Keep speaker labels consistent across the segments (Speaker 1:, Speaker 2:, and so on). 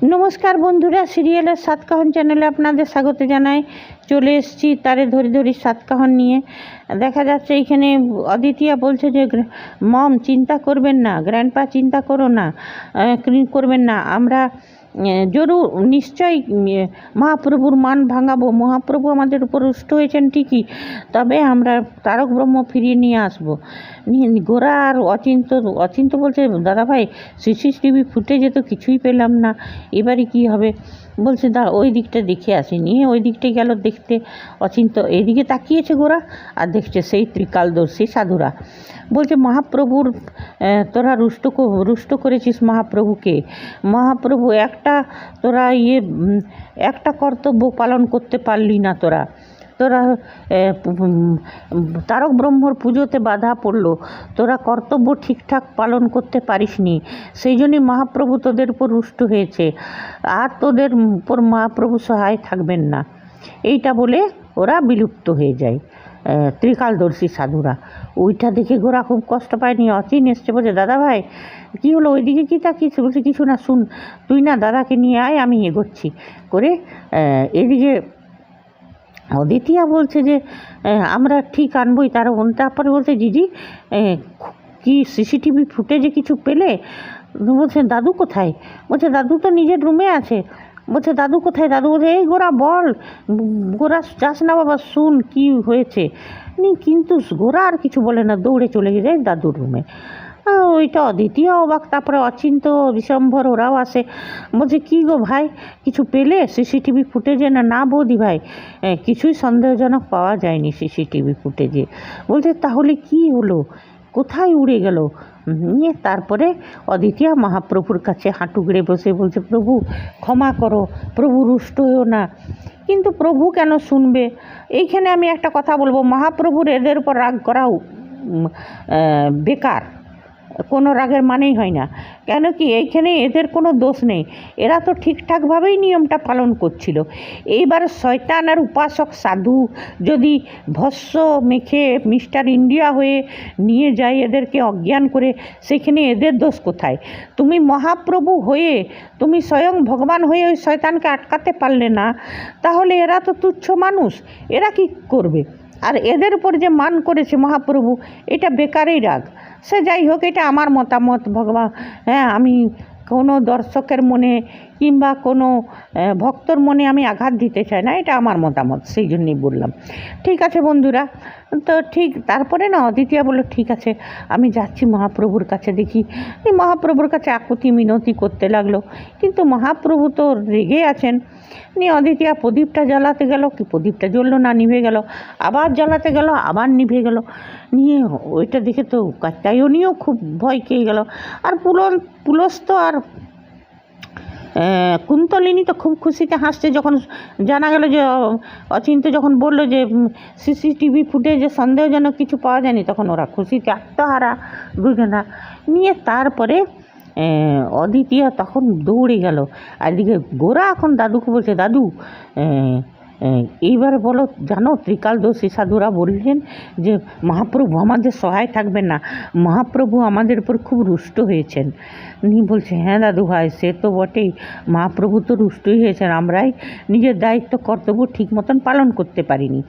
Speaker 1: নমস্কার বন্ধুরা, সিরিয়ালের সাতকাহন চ্যানেলে আপনাদের স্বাগত জানাই। চলে এসেছি তারে ধরি ধরি সাতকাহন নিয়ে। দেখা যাচ্ছে এইখানে অদিতিয়া বলছে যে মম চিন্তা করবেন না, গ্র্যান্ডপা চিন্তা করো না, করবেন না, আমরা জরুর নিশ্চয়ই মহাপ্রভুর মান ভাঙাবো। মহাপ্রভু আমাদের উপর রুষ্ট হয়েছেন ঠিকই, তবে আমরা তারক ব্রহ্ম ফিরিয়ে নিয়ে আসবো। গোরা আর অচিন্ত বলছে, দাদাভাই সিসিটিভি ফুটেজে তো কিছুই পেলাম না, এবারে কি হবে? বলছে ওই দিকটা দেখে আসি। নিয়ে ওই দিকটাই গেল দেখতে। অচিন্ত এইদিকে তাকিয়েছে গোরা, আর দেখছে সেই ত্রিকালদর্শী সাধুরা। বলছে মহাপ্রভুর তোরা রুষ্ট করেছিস মহাপ্রভুকে। মহাপ্রভু তোরা একটা কর্তব্য পালন করতে পারলি না। তোরা তারক ব্রহ্মর পুজোতে বাধা পড়লো, তোরা কর্তব্য ঠিকঠাক পালন করতে পারিসনি, সেই জন্যই মহাপ্রভু তোদের উপর রুষ্ট হয়েছে। আর তোদের উপর মহাপ্রভু সহায় থাকবেন না। এইটা বলে ওরা বিলুপ্ত হয়ে যায়, ত্রিকালদর্শী সাধুরা। ওইটা দেখে গোরা খুব কষ্ট পায়নি। অচিন এসছে, বলছে দাদাভাই কী হলো, ওইদিকে কী তাকিয়েছে? বলছে কিছু না, শুন তুই না দাদাকে নিয়ে আয়, আমি এগোচ্ছি করে। এদিকে অদিতিয়া বলছে যে আমরা ঠিক আনবই। তারপরে বলছে জিজি কি সিসিটিভি ফুটেজে কিছু পেলে? বলছে দাদু কোথায়? বলছে দাদু তো নিজের রুমে আছে। বলছে দাদু কোথায়? দাদু বলছে এই গোরা বল, গোরা যাস না বাবা, শুন কি হয়েছে। কিন্তু গোরা আর কিছু বলে না, দৌড়ে চলে যায় দাদুর রুমে। ওইটা অদ্বিতীয় অবাক। তারপরে অচিন্ত, বিশ্বম্ভর ওরাও আসে। বলছে কী গো ভাই, কিছু পেলে সিসিটিভি ফুটেজে? না বৌদি ভাই, কিছুই সন্দেহজনক পাওয়া যায়নি সিসিটিভি ফুটেজে। বলছে তাহলে কি হলো, কোথায় উড়ে গেল? নিয়ে তারপরে অদ্বিতীয় মহাপ্রভুর কাছে হাঁটু গেড়ে বসে বলছে, প্রভু ক্ষমা করো, প্রভু রুষ্ট হয়েও না। কিন্তু প্রভু কেন শুনবে? এইখানে আমি একটা কথা বলবো, মহাপ্রভুর এদের উপর রাগ করাও বেকার, কোনো রাগের মানেই হয় না। কেন কি এইখানে এদের কোনো দোষ নেই, এরা তো ঠিকঠাকভাবেই নিয়মটা পালন করছিল। এইবার শয়তান আর উপাসক সাধু যদি ভস্য মেখে মিস্টার ইন্ডিয়া হয়ে নিয়ে যায় এদেরকে অজ্ঞান করে, সেখানে এদের দোষ কোথায়? তুমি মহাপ্রভু হয়ে, তুমি স্বয়ং ভগবান হয়ে ওই শয়তানকে আটকাতে পারলে না, তাহলে এরা তো তুচ্ছ মানুষ, এরা কি করবে? আর এদের উপর যে মান করেছে মহাপ্রভু, এটা বেকারই রাগ। সে যাই হোক, এটা আমার মতামত। ভগবান, আমি কোনো দর্শকের মনে কিংবা কোনো ভক্তর মনে আমি আঘাত দিতে চাই না, এটা আমার মতামত, সেই জন্যই বললাম। ঠিক আছে বন্ধুরা, তো ঠিক তারপরে না অদিতিয়া বলল ঠিক আছে আমি যাচ্ছি মহাপ্রভুর কাছে, দেখি। এই মহাপ্রভুর কাছে আকুতি মিনতি করতে লাগলো, কিন্তু মহাপ্রভু তো রেগে আছেন। নিয়ে অদিতিয়া প্রদীপটা জ্বালাতে গেল, কি প্রদীপটা জ্বললো না, নিভে গেল। আবার জ্বালাতে গেল, আবার নিভে গেল। নিয়ে ওইটা দেখে তো কাত্যায়নীও খুব ভয় খেয়ে গেল। আর পুলস্ত আর কুন্তলিনী তো খুব খুশিতে হাসছে যখন জানা গেল যে অচিন্ত যখন বলল যে সিসিটিভি ফুটেজে সন্দেহজনক কিছু পাওয়া যায়নি, তখন ওরা খুশিতে আত্মহারা দুজনা। নিয়ে তারপরে অদিতিয়া তখন দৌড়ে গেল। আর এদিকে গোরা এখন দাদুকে বলছে, দাদু এইবার বলো, জানো ত্রিকালদর্শী সাধুরা বললেন যে মহাপ্রভু আমাদের সহায় থাকবেন না, মহাপ্রভু আমাদের উপর খুব রুষ্ট হয়েছেন। উনি বলছে হ্যাঁ দাদু ভাই, সে তো বটেই, মহাপ্রভু তো রুষ্টই হয়েছেন, আমরাই নিজের দায়িত্ব কর্তব্য ঠিক মতন পালন করতে পারিনি।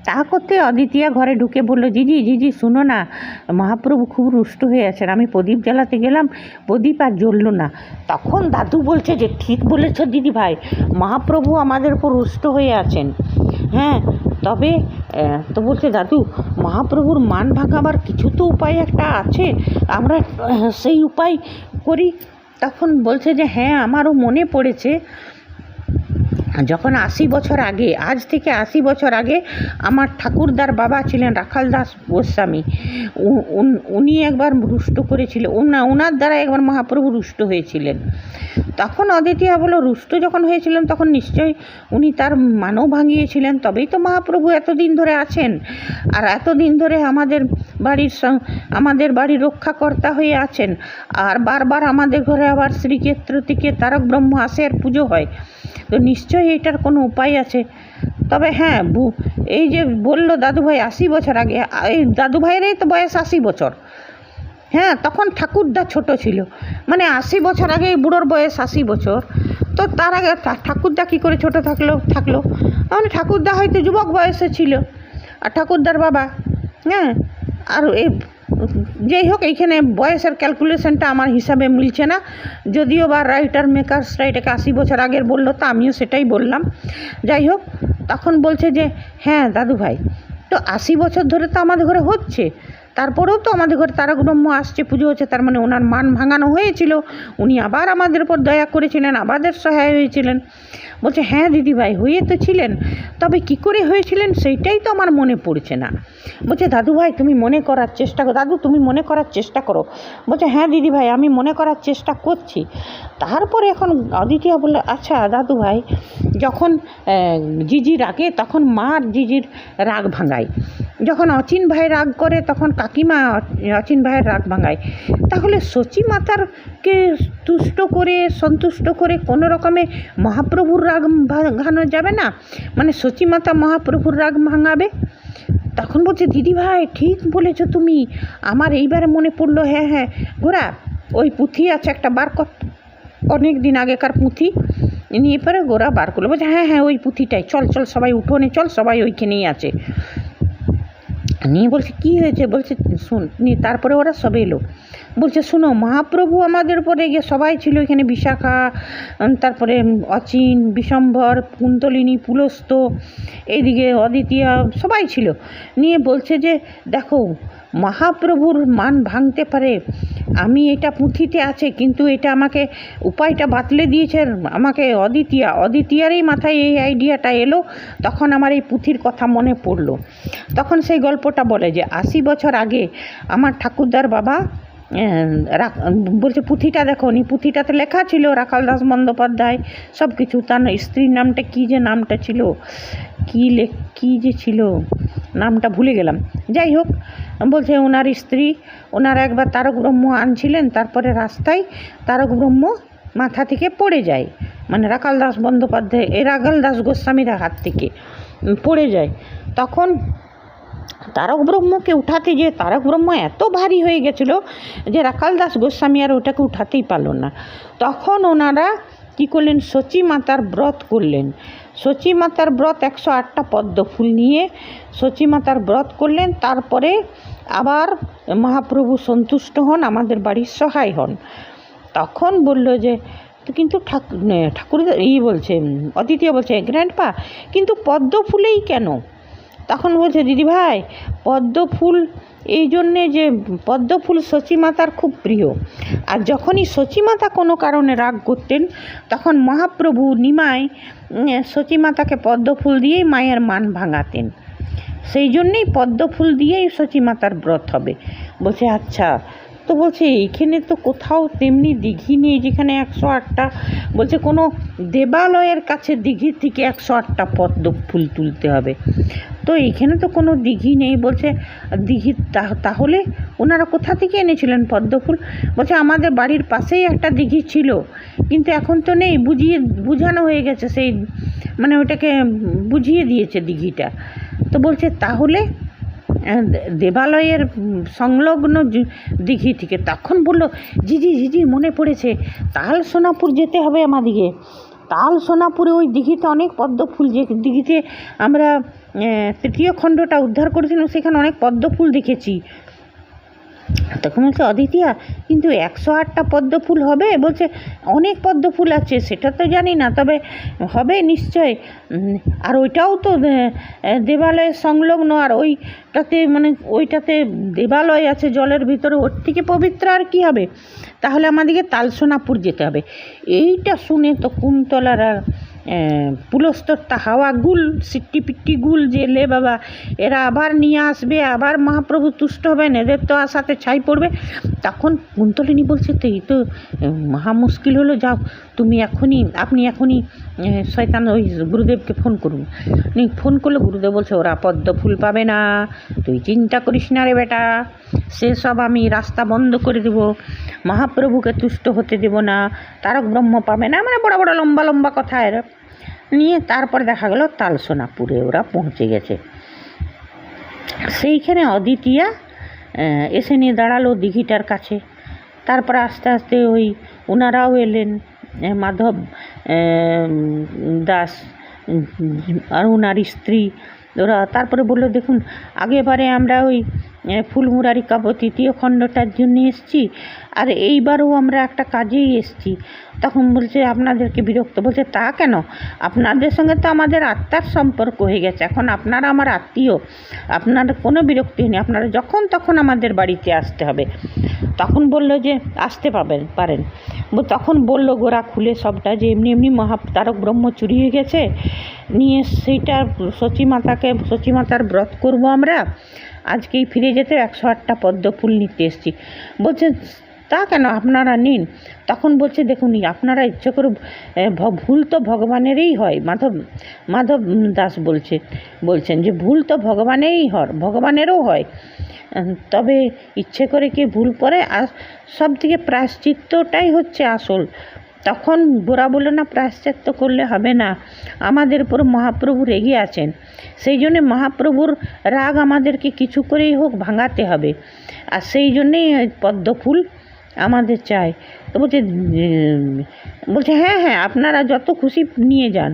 Speaker 1: তা করতে অদিতিয়া ঘরে ঢুকে বলল, জিজি শুনো না, মহাপ্রভু খুব রুষ্ট হয়ে আছেন। আমি প্রদীপ জ্বালাতে গেলাম, প্রদীপ আর জ্বলল না। তখন দাদু বলছে যে ঠিক বলেছ দিদি ভাই, মহাপ্রভু আমাদের উপর রুষ্ট হয়ে আছেন। হ্যাঁ, তবে তো বলছে দাদু মহাপ্রভুর মান ভাঙাবার কিছু তো উপায় একটা আছে, আমরা সেই উপায় করি। তখন বলছে যে হ্যাঁ, আমারও মনে পড়েছে, যখন 80 বছর আগে, আজ থেকে 80 বছর আগে আমার ঠাকুরদার বাবা ছিলেন রাখাল দাস গোস্বামী, উনি একবার রুষ্ট করেছিলেন, ওনার দ্বারা একবার মহাপ্রভু রুষ্ট হয়েছিলেন। তখন অদ্বিতীয়া বলল, রুষ্ট যখন হয়েছিলেন তখন নিশ্চয়ই উনি তার মানও ভাঙিয়েছিলেন, তবেই তো মহাপ্রভু এতদিন ধরে আছেন, আর এতদিন ধরে আমাদের বাড়ির রক্ষাকর্তা হয়ে আছেন। আর বারবার আমাদের ঘরে আবার শ্রীক্ষেত্র থেকে তারক ব্রহ্ম আসে আর পুজো হয়, তো নিশ্চয়ই এটার কোনো উপায় আছে। তবে হ্যাঁ, এই যে বললো দাদুভাই 80 বছর আগে, এই দাদুভাইয়েরই তো বয়স 80 বছর। হ্যাঁ, তখন ঠাকুরদা ছোট ছিল, মানে 80 বছর আগে বুড়োর বয়স 80 বছর। তো তার আগে ঠাকুরদা কী করে ছোটো থাকলো মানে ঠাকুরদা হয়তো যুবক বয়সে ছিল, আর ঠাকুরদার বাবা, হ্যাঁ, আর যাই হোক এইখানে বয়সের ক্যালকুলেশনটা আমার হিসাবে মিলছে না, যদিও বা রাইটার মেকার্সরা এটাকে 80 বছর আগের বললো, তো আমিও সেটাই বললাম। যাই হোক, তখন বলছে যে হ্যাঁ দাদু ভাই, তো 80 বছর ধরে তো আমাদের ঘরে হচ্ছে, তারপরেও তো আমাদের ঘরে তারক ব্রহ্ম আসছে, পুজো হচ্ছে, তার মানে ওনার মান ভাঙানো হয়েছিল, উনি আবার আমাদের উপর দয়া করেছিলেন, আমাদের সহায় হয়েছিলেন। বলছে হ্যাঁ দিদিভাই হয়ে তো ছিলেন, তবে কি করে হয়েছিলেন সেইটাই তো আমার মনে পড়ছে না। বলছে দাদু ভাই তুমি মনে করার চেষ্টা করো, দাদু তুমি মনে করার চেষ্টা করো। বলছে হ্যাঁ দিদিভাই আমি মনে করার চেষ্টা করছি। তারপরে এখন অদিতিয়া বললো আচ্ছা দাদু ভাই, যখন জিজি রাগে তখন মা আর জিজির রাগ ভাঙায়, যখন অচিন ভাই রাগ করে তখন কাকিমা অচিন ভাইয়ের রাগ ভাঙায়, তাহলে সচি মাতারকে সন্তুষ্ট করে কোনো রকমে মহাপ্রভুর রাগ ভাঙানো যাবে না, মানে সচি মাতা মহাপ্রভুর রাগ ভাঙাবে। তখন বলছে দিদি ভাই ঠিক বলেছো তুমি, আমার এইবারে মনে পড়লো, হ্যাঁ হ্যাঁ গোরা ওই পুঁথি আছে একটা, বার কর, অনেক দিন আগেকার পুঁথি নিয়ে পরে গোরা বার করলো। বলছে হ্যাঁ হ্যাঁ ওই পুঁথিটাই, চল চল সবাই উঠোনে চল, সবাই ওইখানেই আছে। নিয়ে বলছে কী হয়েছে, বলছে শুন নিয়ে, তারপরে ওরা সবে এলো, বলছে শুনো মহাপ্রভু আমাদের উপরে গিয়ে সবাই ছিল এখানে, বিশাখা, তারপরে অচিন, বিশম্ভর, কুন্তলিনী, পুলস্ত, এইদিকে অদিতিয়া, সবাই ছিল। নিয়ে বলছে যে দেখো মহাপ্রভুর মান ভাঙতে পারে, আমি এটা পুঁথিতে আছে, কিন্তু এটা আমাকে উপায়টা বাতলে দিয়েছে আমাকে অদিতিয়ারই মাথায় এই আইডিয়াটা এলো, তখন আমার এই পুঁথির কথা মনে পড়লো। তখন সেই গল্পটা বলে যে 80 বছর আগে আমার ঠাকুরদার বাবা বলছে পুঁথিটা দেখো নি, পুঁথিটাতে লেখা ছিল রাখাল দাস বন্দ্যোপাধ্যায় সব কিছু, তার স্ত্রীর নামটা কী যে নামটা ছিল, কী যে ছিল নামটা ভুলে গেলাম। যাই হোক, বলছে ওনার স্ত্রী, ওনারা একবার তারক ব্রহ্ম আনছিলেন, তারপরে রাস্তায় তারক ব্রহ্ম মাথা থেকে পড়ে যায়, মানে রাখাল দাস বন্দ্যোপাধ্যায় রাখাল দাস গোস্বামীর হাত থেকে পড়ে যায়। তখন তারক ব্রহ্মকে উঠাতে গিয়ে তারক ব্রহ্ম এত ভারী হয়ে গেছিলো যে রাখাল দাস গোস্বামী আর ওটাকে উঠাতেই পারল না। তখন ওনারা কী করলেন, সচি মাতার ব্রত করলেন। সচি মাতার ব্রত 108টা পদ্ম ফুল নিয়ে সচি মাতার ব্রত করলেন। তারপরে আবার মহাপ্রভু সন্তুষ্ট হন, আমাদের বাড়ির সহায় হন। তখন বলল যে কিন্তু ঠাকুর বলছে, অদিতিয়া বলছে গ্র্যান্ডপা কিন্তু পদ্ম ফুলেই কেন? তখন বলছে দিদিভাই পদ্ম ফুল এই জন্যে যে পদ্ম ফুল সচি মাতার খুব প্রিয়, আর যখনই সচি মাতা কোনো কারণে রাগ করতেন তখন মহাপ্রভু নিমায় সচি মাতাকে পদ্ম ফুল দিয়েই মায়ের মান ভাঙাতেন, সেই জন্যেই পদ্ম ফুল দিয়েই সচি মাতার ব্রত হবে। বলছে আচ্ছা, তো বলছে এইখানে তো কোথাও তেমনি দিঘি নেই যেখানে 108টা, বলছে কোনো দেবালয়ের কাছে দিঘির থেকে 108টা পদ্ম ফুল তুলতে হবে, তো এইখানে তো কোনো দিঘি নেই। বলছে দিঘি তাহলে ওনারা কোথা থেকে এনেছিলেন পদ্ম ফুল? বলছে আমাদের বাড়ির পাশেই একটা দিঘি ছিল, কিন্তু এখন তো নেই, বুঝানো হয়ে গেছে, সেই মানে ওটাকে বুঝিয়ে দিয়েছে দিঘিটা। তো বলছে তাহলে দেবালয়ের সংলগ্ন দিঘি থেকে। তখন বলল জিজি মনে পড়েছে, তাল সোনাপুর যেতে হবে আমাদিকে, তাল সোনাপুরে ওই দিঘিতে অনেক পদ্ম ফুল, যে দিঘিতে আমরা তৃতীয় খণ্ডটা উদ্ধার করেছিলাম সেখানে অনেক পদ্ম ফুল দেখেছি। তখন বলছে অদিতিয়া কিন্তু 108টা পদ্ম ফুল হবে? বলছে অনেক পদ্ম ফুল আছে, সেটা তো জানি না, তবে হবে নিশ্চয়, আর ওইটাও তো দেবালয়ের সংলগ্ন, আর ওইটাতে দেবালয় আছে জলের ভিতরে, ওর থেকে পবিত্র আর কি হবে? তাহলে আমাদেরকে তালসোনাপুর যেতে হবে। এইটা শুনে তো কুন্তলার আর পুলস্তরটা হাওয়া গুল, সিট্টি পিট্টি গুল, যে লে বাবা এরা আবার নিয়ে আসবে, আবার মহাপ্রভু তুষ্ট হবেন, এদের তো আসাতে ছাই পড়বে। তখন কুন্তলিনী বলছে তো এই তো মহা মুশকিল হলো, যাও আপনি এখনই শয়তান ওই গুরুদেবকে ফোন করুন। ফোন করলে গুরুদেব বলছে ওরা পদ্ম ফুল পাবে না, তুই চিন্তা করিস না রে বেটা, সেসব আমি রাস্তা বন্ধ করে দেব, মহাপ্রভুকে তুষ্ট হতে দেব না, তারক ব্রহ্ম পাবে না, মানে বড় বড় লম্বা লম্বা কথা এরা নিয়ে। তারপর দেখা গেল তালসোনাপুরে ওরা পৌঁছে গেছে। সেইখানে অদিতিয়া এসে নিয়ে দাঁড়ালো দিঘিটার কাছে। তারপর আস্তে আস্তে ওনারাও এলেন, মাধব দাস আর ওনার স্ত্রী ওরা তারপরে বললো, দেখুন আগেবারে আমরা ওই ফুলমুরারি কাব্য তৃতীয় খণ্ডটার জন্য এসেছি, আর এইবারও আমরা একটা কাজেই এসেছি। তখন বলছে আপনাদেরকে বিরক্ত, বলছে তা কেন, আপনাদের সঙ্গে তো আমাদের আত্মার সম্পর্ক হয়ে গেছে, এখন আপনারা আমার আত্মীয়, আপনার কোনো বিরক্তি নেই, আপনারা যখন তখন আমাদের বাড়িতে আসতে হবে। তখন বললো যে আসতে পারেন। তখন বললো গোরা খুলে সবটা, যে এমনি এমনি তারক ব্রহ্ম চুরি হয়ে গেছে, নিয়ে সেইটা সচিমাতার ব্রত করব আমরা, আজকেই ফিরে যেতে 108টা পদ্ম ফুল নিতে এসেছি। বলছে তা কেন, আপনারা নিন। তখন বলছে দেখুন আপনারা ইচ্ছে করে, ভুল তো ভগবানেরই হয়, মাধব দাস বলছেন যে ভুল তো ভগবানেরও হয়, তবে ইচ্ছে করে কি ভুল করে, আর সব থেকে প্রায়শ্চিত্তটাই হচ্ছে আসল। তখন গোরা বলল না, প্রায়শ্চিত্ত করলে হবে না, আমাদের উপর মহাপ্রভু রেগে আছেন, সেই জন্যে মহাপ্রভুর রাগ আমাদেরকে কিছু করেই হোক ভাঙাতে হবে, আর সেই জন্যেই পদ্ম ফুল আমাদের চাই। তো বলছে হ্যাঁ আপনারা যত খুশি নিয়ে যান।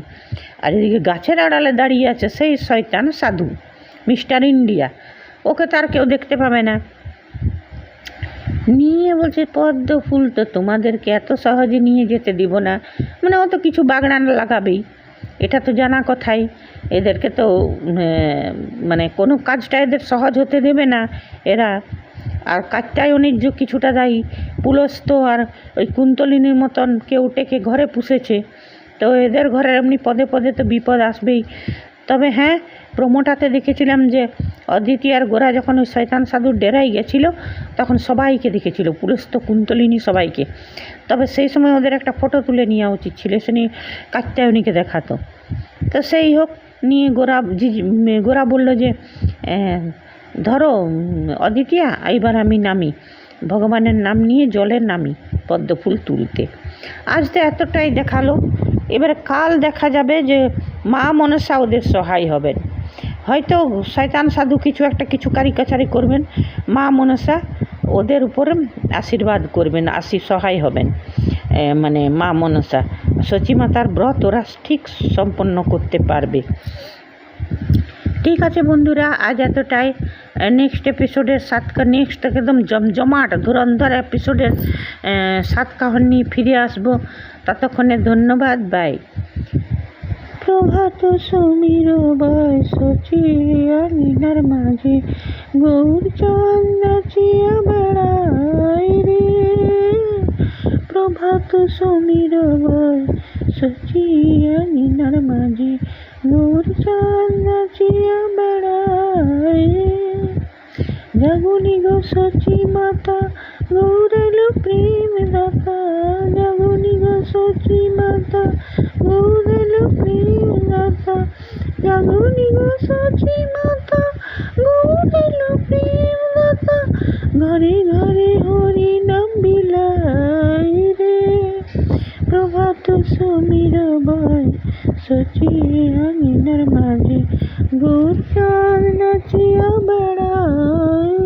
Speaker 1: আর এদিকে গাছের আড়ালে দাঁড়িয়ে আছে সেই শয়তান সাধু মিস্টার ইন্ডিয়া, ওকে তার কেউ দেখতে পাবে না, নিয়ে বলছে পদ্ম ফুল তো তোমাদেরকে এত সহজে নিয়ে যেতে দিব না, মানে ও তো কিছু বাগড়ান লাগাবেই, এটা তো জানা কথাই, এদেরকে তো মানে কোনো কাজটা এদের সহজ হতে দেবে না এরা, আর কাজটাই অনির্য কিছুটা দায়ী। পুলস্ত আর ওই কুন্তলিনীর মতন কেউ টেকে ঘরে পুষেছে, তো এদের ঘরে এমনি পদে পদে তো বিপদ আসবেই। তবে হ্যাঁ, প্রোমোটাতে দেখেছিলাম যে অদিতি আর গোরা যখন ওই শয়তান সাধুর ডেরায় গেছিল তখন সবাইকে দেখেছিল, পুলস্ত কুন্তলিনী সবাইকে, তবে সেই সময় ওদের একটা ফটো তুলে নেওয়া উচিত ছিল, সে নিয়ে কাত্যায়নীকে দেখাতো। তো সেই হোক, নিয়ে গোরা বলল যে ধরো অদিতিয়া, এইবার আমি নামি, ভগবানের নাম নিয়ে জলে নামি পদ্ম ফুল তুলতে। আজ তো এতটাই দেখালো, এবারে কাল দেখা যাবে যে মা মনসা ওদের সহায় হবেন, হয়তো শয়তান সাধু কিছু কারিকাচারি করবেন, মা মনসা ওদের উপর আশীর্বাদ করবেন, সহায় হবেন, মানে মা মনসা সচিমাতার ব্রত ওরা ঠিক সম্পন্ন করতে পারবে। ঠিক আছে বন্ধুরা, আজ এতটাই। নেক্সট এপিসোডের নেক্সট একদম জমজমাট ধুরন্ধর এপিসোডের 7 কাহন নিয়ে ফিরে আসবো। ততক্ষণে ধন্যবাদ, বাই। প্রভাত সমীর বয় সচিয়া নিনার মাঝে গৌর চাঁদ নাচিয়া বেড়ায় রে, প্রভাত সমীর বয় সচিয়া নিনার মাঝে গৌর চাঁদ নাচিয়া বেড়ায়, জাগুনি গো সচি মাতা গৌরেল প্রেম দাতা, জাগুনি গো সচি মাতা গৌরেল প্রেম দাতা, জাগুনি গো সচি মাতা গৌরেল প্রেম দাতা, ঘরে ঘরে হরি নাম বিলাই রে, প্রভাত সমীর বয় সচিয়া নিনার মাঝে গৌর চাঁদ নাচিয়া বেড়ায়।